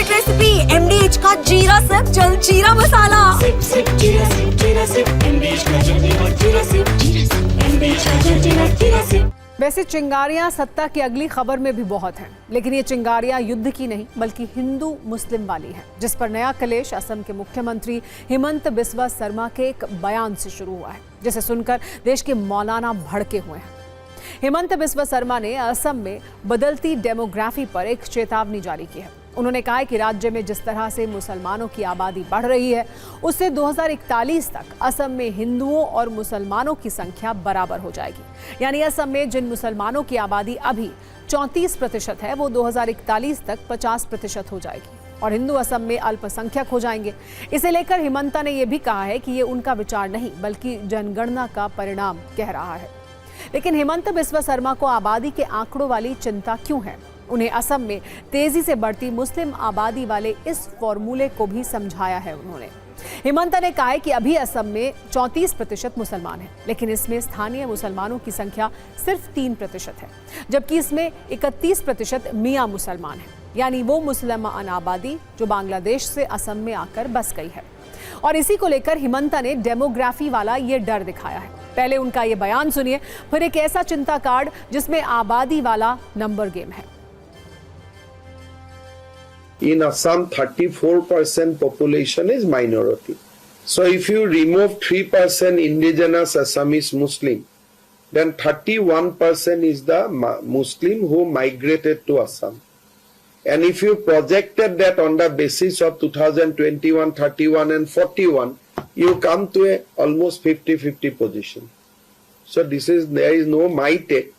Favourite recipe MDH का जीरा SIP jaljeera मसाला। SIP SIP जीरा सिप MDH का जलजीरा और जीरा सिप MDH का जलजीरा जीरा सिप। वैसे चिंगारियां सत्ता की अगली खबर में भी बहुत हैं, लेकिन ये चिंगारियां युद्ध की नहीं बल्कि हिंदू मुस्लिम वाली हैं, जिस पर नया कलेश असम के मुख्यमंत्री हिमंत बिस्वा शर्मा के एक बयान से शुरू हुआ है, जिसे सुनकर देश के मौलाना भड़के हुए हैं। हिमंत बिस्वा शर्मा ने असम में बदलती डेमोग्राफी पर एक चेतावनी जारी की है। उन्होंने कहा है कि राज्य में जिस तरह से मुसलमानों की आबादी बढ़ रही है, उससे 2041 तक असम में हिंदुओं और मुसलमानों की संख्या बराबर हो जाएगी। यानी असम में जिन मुसलमानों की आबादी अभी 34% है, वो 2041 तक 50% हो जाएगी और हिंदू असम में अल्पसंख्यक हो जाएंगे। इसे लेकर हिमंता ने यह भी कहा है कि ये उनका विचार नहीं बल्कि जनगणना का परिणाम कह रहा है। लेकिन हिमंत बिस्वा शर्मा को आबादी के आंकड़ों वाली चिंता क्यों है? उन्हें असम में तेजी से बढ़ती मुस्लिम आबादी वाले इस फॉर्मूले को भी समझाया है उन्होंने। हिमंत ने कहा है कि अभी असम में 34% मुसलमान हैं, लेकिन इसमें स्थानीय मुसलमानों की संख्या सिर्फ 3% है, जबकि इसमें 31% मियां मुसलमान हैं, यानी वो मुसलमान आबादी जो बांग्लादेश से असम में आकर बस गई है। और इसी को लेकर हिमंता ने डेमोग्राफी वाला ये डर दिखाया है। पहले उनका ये बयान सुनिए, फिर एक ऐसा चिंता कार्ड जिसमें आबादी वाला नंबर गेम है। In Assam, 34% population is minority. So if you remove 3% indigenous Assamese Muslim, then 31% is the Muslim who migrated to Assam. And if you projected that on the basis of 2021, 31 and 41, you come to a almost 50-50 position. So there is no my take.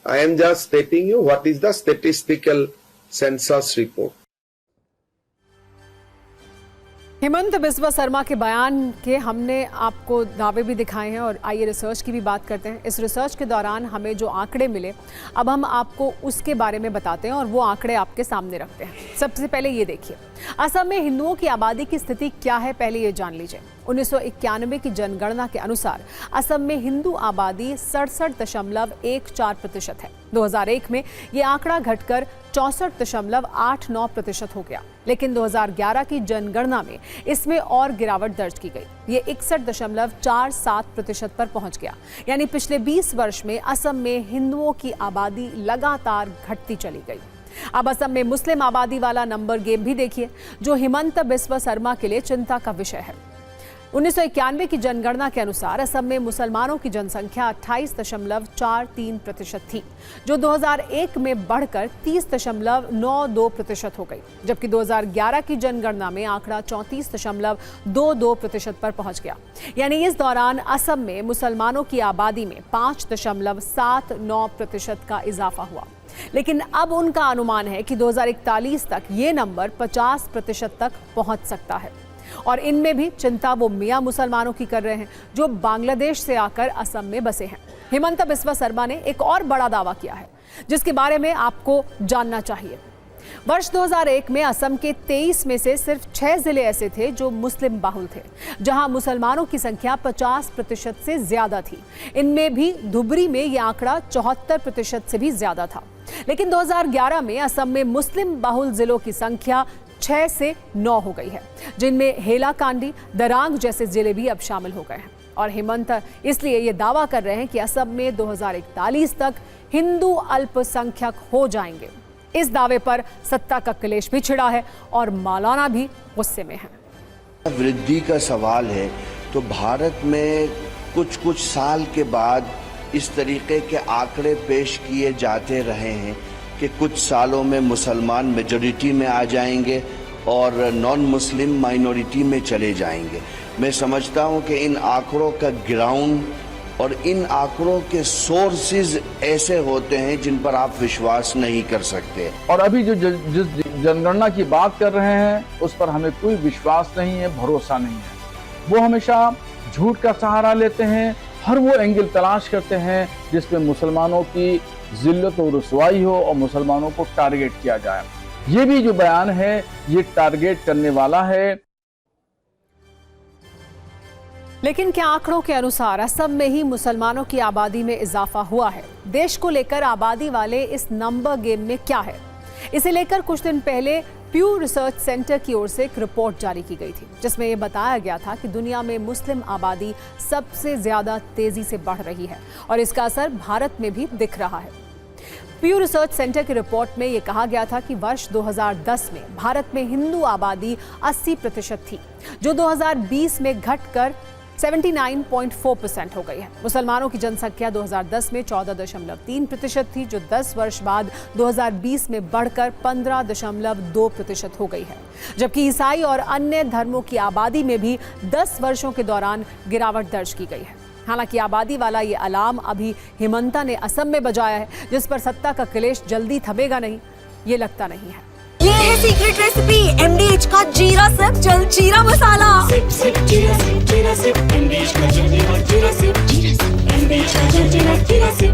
I am just stating you what is the statistical census report. Himanta Biswa Sharma के बयान के हमने आपको दावे भी दिखाए हैं और आइए रिसर्च की भी बात करते हैं। इस रिसर्च के दौरान हमें जो आंकड़े मिले, अब हम आपको उसके बारे में बताते हैं और वो आंकड़े आपके सामने रखते हैं। सबसे पहले ये देखिए, असम में हिंदुओं की आबादी की स्थिति क्या है, पहले ये जान लीजिए। 1991 की जनगणना के अनुसार असम में हिंदू आबादी 67.14% है। 2001 में ये आंकड़ा घटकर 64.89% हो गया, लेकिन 2011 की जनगणना में इसमें और गिरावट दर्ज की गई। ये 61.47% पर पहुंच गया। यानी पिछले 20 वर्ष में असम में हिंदुओं की आबादी लगातार घटती चली गई। अब असम में मुस्लिम आबादी वाला नंबर गेम भी देखिए, जो हिमंत बिस्वा शर्मा के लिए चिंता का विषय है। 1991 की जनगणना के अनुसार असम में मुसलमानों की जनसंख्या 28.43% थी, जो 2001 में बढ़कर 30.92% हो गई, जबकि 2011 की जनगणना में आंकड़ा 34.22% पर पहुंच गया। यानी इस दौरान असम में मुसलमानों की आबादी में 5.79% का इजाफा हुआ। लेकिन अब उनका अनुमान है कि 2041 तक ये नंबर 50% तक पहुंच सकता है। और इनमें भी चिंता वो मियां मुसलमानों की कर रहे हैं जो बांग्लादेश से आकर असम में बसे हैं। हिमंत बिस्वा शर्मा ने एक और बड़ा दावा किया है, जिसके बारे में आपको जानना चाहिए। वर्ष 2001 में असम के 23 में से सिर्फ 6 जिले ऐसे थे जो मुस्लिम बाहुल थे, जहां मुसलमानों की संख्या 50% से ज्यादा थी। इनमें भी धुबरी में यह आंकड़ा 74% से भी ज्यादा था। लेकिन 2011 में असम में मुस्लिम बाहुल जिलों की संख्या 6 से 9 हो गई है, जिनमें हेलाकांडी, दरांग जैसे जिले भी अब शामिल हो गए हैं। और हिमंत इसलिए ये दावा कर रहे हैं कि असम में 2041 तक हिंदू अल्पसंख्यक हो जाएंगे। इस दावे पर सत्ता का क्लेश भी छिड़ा है और मौलाना भी गुस्से में हैं। वृद्धि का सवाल है तो भारत में कुछ साल के बाद इस तरीके के आंकड़े पेश किए जाते रहे हैं कि कुछ सालों में मुसलमान मेजॉरिटी में आ जाएंगे और नॉन मुस्लिम माइनॉरिटी में चले जाएंगे। मैं समझता हूं कि इन आंकड़ों का ग्राउंड और इन आंकड़ों के सोर्सेज ऐसे होते हैं जिन पर आप विश्वास नहीं कर सकते। और अभी जो जिस जनगणना की बात कर रहे हैं उस पर हमें कोई विश्वास नहीं है, भरोसा नहीं है। वो हमेशा झूठ का सहारा लेते हैं, हर वो एंगल तलाश करते हैं जिसमें मुसलमानों की जिल्लत और रुसवाई हो और मुसलमानों को टारगेट किया जाए। ये भी जो बयान है ये टारगेट करने वाला है। लेकिन क्या आंकड़ों के अनुसार असम में ही मुसलमानों की आबादी में इजाफा हुआ है? देश को लेकर आबादी वाले इस नंबर गेम में क्या है? इसे लेकर कुछ दिन पहले प्यू रिसर्च सेंटर की ओर से एक रिपोर्ट जारी की गई थी जिसमें यह बताया गया था कि दुनिया में मुस्लिम आबादी सबसे ज्यादा तेजी से बढ़ रही है और इसका असर भारत में भी दिख रहा है। प्यू रिसर्च सेंटर की रिपोर्ट में यह कहा गया था कि वर्ष 2010 में भारत में हिंदू आबादी 80% थी, जो 2020 में घटकर 79.4% हो गई है। मुसलमानों की जनसंख्या 2010 में 14.3% थी, जो 10 वर्ष बाद 2020 में बढ़कर 15.2% हो गई है। जबकि ईसाई और अन्य धर्मों की आबादी में भी 10 वर्षों के दौरान गिरावट दर्ज की गई है। हालांकि आबादी वाला ये अलार्म अभी हिमंता ने असम में बजाया है, जिस पर सत्ता का क्लेश जल्दी थमेगा नहीं, ये लगता नहीं है। ये है सीक्रेट रेसिपी MDH का जीरा सिप जलजीरा मसाला। सिप सिप जीरा सिप MDH का जलजीरा जीरा सिप MDH का जलजीरा जीरा सिप।